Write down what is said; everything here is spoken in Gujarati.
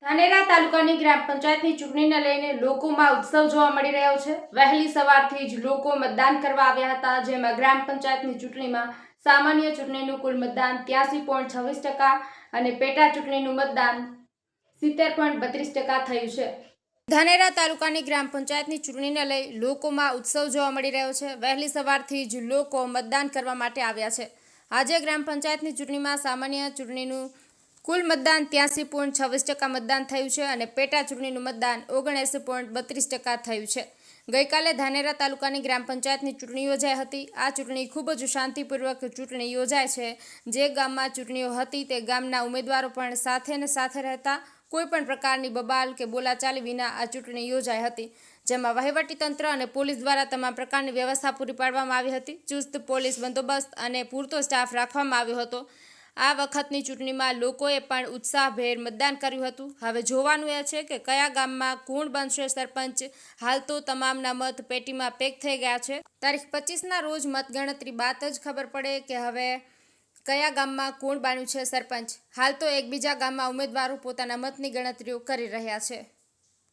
ધાનેરા તાલુકાની ગ્રામ પંચાયતની ચૂંટણીને લઈને લોકોમાં ઉત્સવ જોવા મળી રહ્યો છે। વહેલી સવારથી જ લોકો મતદાન કરવા આવ્યા હતા, જેમાં ગ્રામ પંચાયતની ચૂંટણીમાં સામાન્ય ચૂંટણીનું કુલ મતદાન 83.26% અને પેટા ચૂંટણીનું મતદાન 70.32% થયું છે। ધાનેરા તાલુકાની ગ્રામ પંચાયતની ચૂંટણીને લઈ લોકોમાં ઉત્સવ જોવા મળી રહ્યો છે। વહેલી સવારથી જ લોકો મતદાન કરવા માટે આવ્યા છે। આજે ગ્રામ પંચાયતની ચૂંટણીમાં સામાન્ય ચૂંટણીનું કુલ મતદાન 83.26% મતદાન થયું છે અને પેટા ચૂંટણીનું મતદાન 79.32% થયું છે। ગઈકાલે ધાનેરા તાલુકાની ગ્રામ પંચાયતની ચૂંટણી યોજાઈ હતી। આ ચૂંટણી ખૂબ જ શાંતિપૂર્વક ચૂંટણી યોજાય છે। જે ગામમાં ચૂંટણીઓ હતી તે ગામના ઉમેદવારો પણ સાથે રહેતા કોઈ પણ પ્રકારની બબાલ કે બોલાચાલી વિના આ ચૂંટણી યોજાઈ હતી, જેમાં વહીવટીતંત્ર અને પોલીસ દ્વારા તમામ પ્રકારની વ્યવસ્થા પૂરી પાડવામાં આવી હતી। ચુસ્ત પોલીસ બંદોબસ્ત અને પૂરતો સ્ટાફ રાખવામાં આવ્યો હતો। આ વખતની ચૂંટણીમાં લોકોએ પણ ઉત્સાહભેર મતદાન કર્યું હતું। હવે જોવાનું એ છે કે કયા ગામમાં કોણ બનશે સરપંચ। હાલ તો તમામના મત પેટીમાં પેક થઈ ગયા છે। તારીખ 25ના રોજ મતગણતરી બાદ જ ખબર પડે કે હવે કયા ગામમાં કોણ બન્યું છે સરપંચ। હાલ તો એકબીજા ગામમાં ઉમેદવારો પોતાના મતની ગણતરીઓ કરી રહ્યા છે।